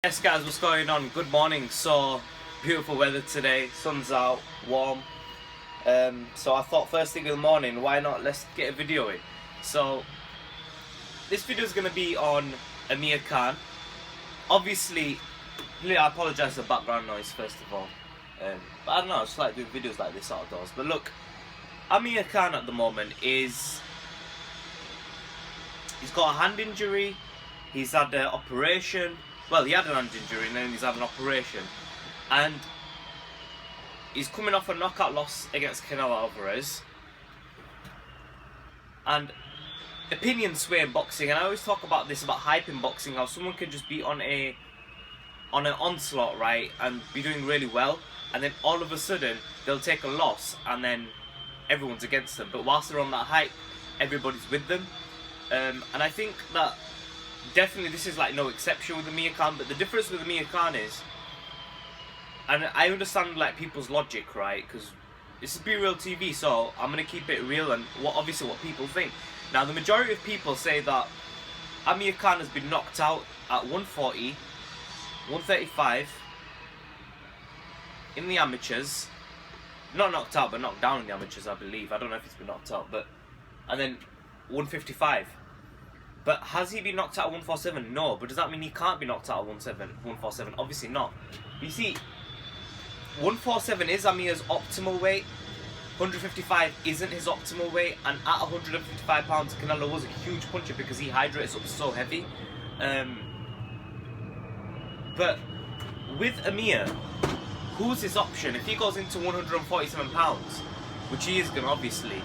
Yes guys, what's going on? Good morning. So beautiful weather today, sun's out, warm. So I thought first thing in the morning, why not let's get a video in. So this video is going to be on Amir Khan. Obviously, I apologise for the background noise first of all. But I don't know, I just like doing videos like this outdoors. But look, Amir Khan at the moment he's got a hand injury, he's had an operation. Well, he had an hand injury and then he's had an operation. And he's coming off a knockout loss against Kell Alvarez. And opinions sway in boxing, and I always talk about this, about hype in boxing, how someone can just be on an onslaught, right, and be doing really well, and then all of a sudden they'll take a loss and then everyone's against them. But whilst they're on that hype, everybody's with them. And I think that definitely this is like no exception with Amir Khan, but the difference with Amir Khan is, and I understand like people's logic, right, because this is Be Real TV, so I'm going to keep it real and obviously what people think. Now the majority of people say that Amir Khan has been knocked out at 140, 135 in the amateurs, not knocked out but knocked down in the amateurs I believe, I don't know if he's been knocked out, but, and then 155. But has he been knocked out at 147? No. But does that mean he can't be knocked out at 147? Obviously not. You see, 147 is Amir's optimal weight. 155 isn't his optimal weight. And at 155 pounds, Canelo was a huge puncher because he hydrates up so heavy. But with Amir, who's his option? If he goes into 147 pounds, which he is going to obviously,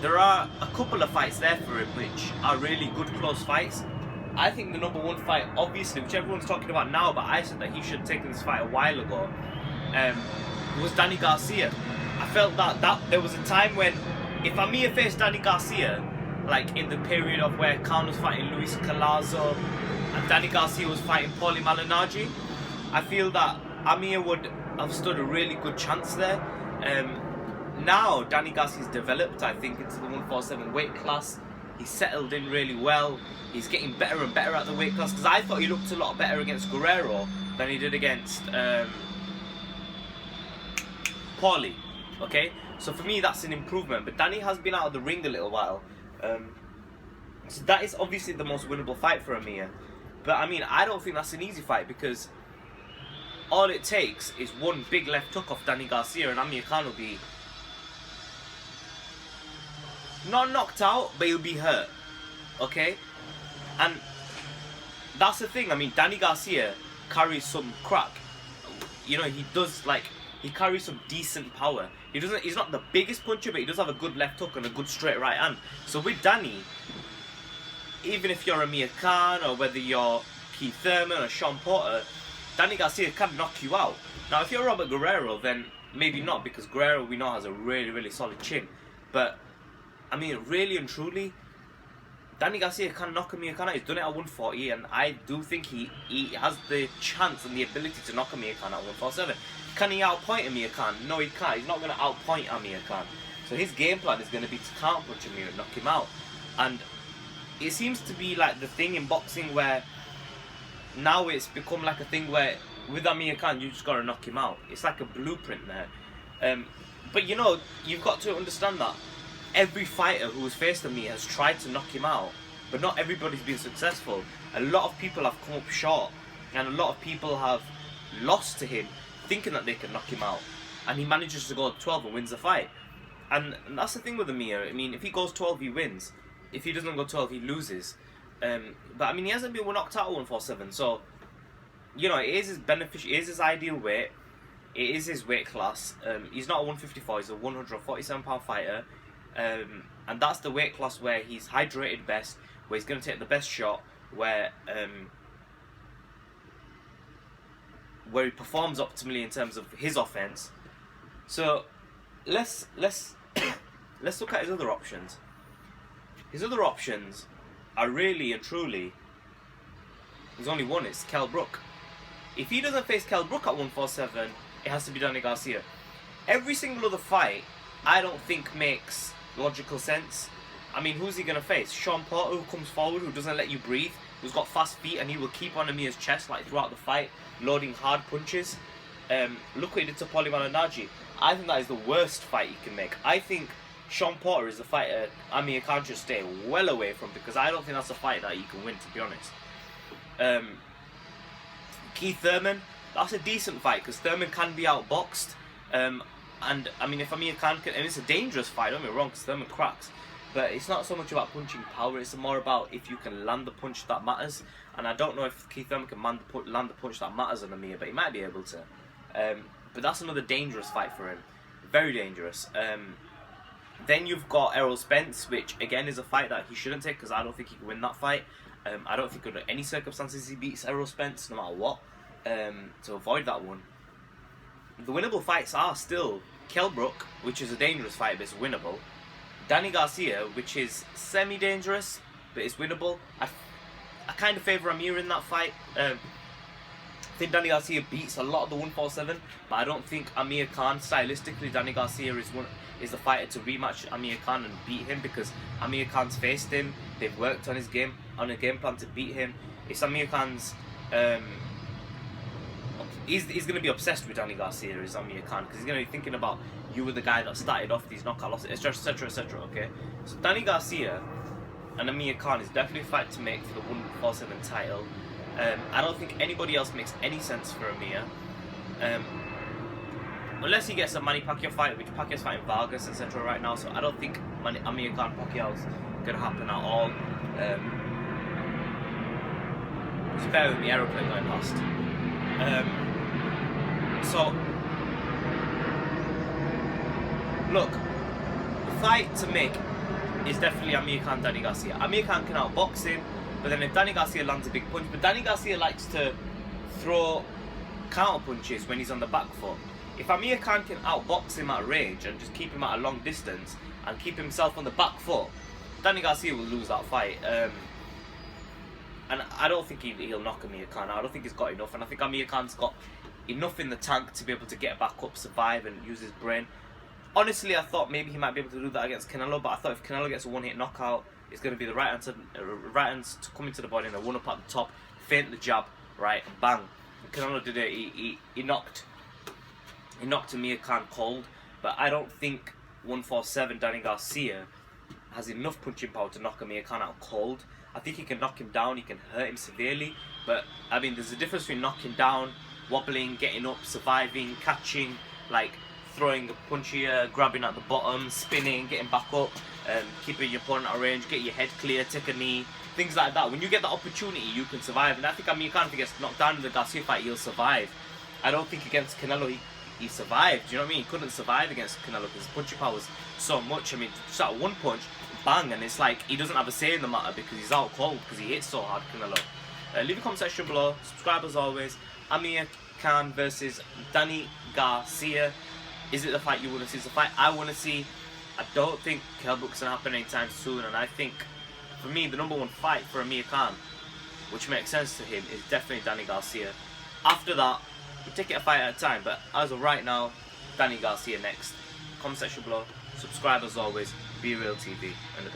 there are a couple of fights there for him which are really good close fights. I think the number one fight, obviously, which everyone's talking about now, but I said that he should have taken this fight a while ago, was Danny Garcia. I felt that there was a time when, if Amir faced Danny Garcia, like in the period of where Khan was fighting Luis Collazo and Danny Garcia was fighting Paulie Malignaggi, I feel that Amir would have stood a really good chance there. Now Danny Garcia's developed, I think, into the 147 weight class. He's settled in really well. He's getting better and better at the weight class, because I thought he looked a lot better against Guerrero than he did against Paulie. Okay, so for me that's an improvement. But Danny has been out of the ring a little while, so that is obviously the most winnable fight for Amir. But I mean, I don't think that's an easy fight, because all it takes is one big left hook off Danny Garcia and Amir Khan will be not knocked out, but he'll be hurt, okay? And that's the thing. I mean, Danny Garcia carries some crack. You know, he does, like, he carries some decent power. He's not the biggest puncher, but he does have a good left hook and a good straight right hand. So with Danny, even if you're Amir Khan or whether you're Keith Thurman or Sean Porter, Danny Garcia can knock you out. Now, if you're Robert Guerrero, then maybe not, because Guerrero, we know, has a really, really solid chin. But I mean, really and truly, Danny Garcia can knock Amir Khan out. He's done it at 140, and I do think he has the chance and the ability to knock Amir Khan at 147. Can he outpoint Amir Khan? No, he can't. He's not going to outpoint Amir Khan. So his game plan is going to be to counterpunch Amir and knock him out. And it seems to be like the thing in boxing where now it's become like a thing where with Amir Khan, you just got to knock him out. It's like a blueprint there. But you know, you've got to understand that every fighter who has faced Amir has tried to knock him out, but not everybody's been successful. A lot of people have come up short, and a lot of people have lost to him thinking that they can knock him out, and he manages to go 12 and wins the fight. And that's the thing with Amir. I mean, if he goes 12, he wins. If he doesn't go 12, he loses. But I mean, he hasn't been knocked out at 147, so you know, it is his beneficial, it is his ideal weight, it is his weight class. He's not a 154, he's a 147 pound fighter. And that's the weight class where he's hydrated best, where he's going to take the best shot, where he performs optimally in terms of his offense. So let's look at his other options. His other options are really and truly, there's only one, it's Kell Brook. If he doesn't face Kell Brook at 147, it has to be Danny Garcia. Every single other fight, I don't think makes logical sense. I mean, who's he going to face? Sean Porter, who comes forward, who doesn't let you breathe, who's got fast feet, and he will keep on Amir's chest like throughout the fight, loading hard punches. Look what he did to Paulie Malignaggi. I think that is the worst fight he can make. I think Sean Porter is the fighter Amir Khan should stay well away from, because I don't think that's a fight that he can win, to be honest. Keith Thurman, that's a decent fight because Thurman can be outboxed. And I mean, if Amir Khan can, and it's a dangerous fight, don't get me wrong, because Thurman cracks. But it's not so much about punching power, it's more about if you can land the punch that matters. And I don't know if Keith Thurman can land the punch that matters on Amir, but he might be able to. But that's another dangerous fight for him. Very dangerous. Then you've got Errol Spence, which again is a fight that he shouldn't take, because I don't think he can win that fight. I don't think under any circumstances he beats Errol Spence, no matter what. To avoid that one. The winnable fights are still Kell Brook, which is a dangerous fight, but it's winnable. Danny Garcia, which is semi-dangerous, but it's winnable. I kind of favour Amir in that fight. I think Danny Garcia beats a lot of the 147, but I don't think Amir Khan, stylistically, Danny Garcia is the fighter to rematch Amir Khan and beat him, because Amir Khan's faced him. They've worked on his game, on a game plan to beat him. It's Amir Khan's. He's going to be obsessed with Danny Garcia, is Amir Khan, because he's going to be thinking about, you were the guy that started off these knockout losses, etc, etc, okay? So Danny Garcia and Amir Khan is definitely a fight to make for the 147 title. I don't think anybody else makes any sense for Amir. Unless he gets a Manny Pacquiao fight, which Pacquiao's fighting Vargas, etc. right now, so I don't think Amir Khan Pacquiao's going to happen at all. Just bear with me, aeroplane going past. So, look, the fight to make is definitely Amir Khan, Danny Garcia. Amir Khan can outbox him, but then if Danny Garcia lands a big punch, but Danny Garcia likes to throw counter punches when he's on the back foot. If Amir Khan can outbox him at range and just keep him at a long distance and keep himself on the back foot, Danny Garcia will lose that fight. And I don't think he'll knock Amir Khan. I don't think he's got enough, and I think Amir Khan's got enough in the tank to be able to get back up, survive, and use his brain. Honestly, I thought maybe he might be able to do that against Canelo, but I thought if Canelo gets a one-hit knockout, it's going to be the right hands to come into the body and a one-up at the top, feint the jab, right, and bang. And Canelo did it. He knocked Amir Khan cold, but I don't think 147 Danny Garcia has enough punching power to knock Amir Khan out cold. I think he can knock him down, he can hurt him severely, but I mean, there's a difference between knocking down, wobbling, getting up, surviving, catching, like throwing a punch here, grabbing at the bottom, spinning, getting back up, keeping your opponent at range, get your head clear, take a knee, things like that. When you get the opportunity, you can survive, and I think Amir Khan, if he gets knocked down in the Garcia fight, he'll survive. I don't think against Canelo he survived, do you know what I mean? He couldn't survive against Canelo because his punching power was so much. I mean, just that one punch, bang, and it's like he doesn't have a say in the matter because he's out cold because he hits so hard, Canelo. Leave a comment section below, subscribe as always. Amir Khan versus Danny Garcia. Is it the fight you want to see? It's the fight I want to see. I don't think Kell Brook's going to happen anytime soon, and I think, for me, the number one fight for Amir Khan, which makes sense to him, is definitely Danny Garcia. After that, we'll take it a fight at a time, but as of right now, Danny Garcia next. Comment section below, subscribe as always, Be Real TV, and a bit.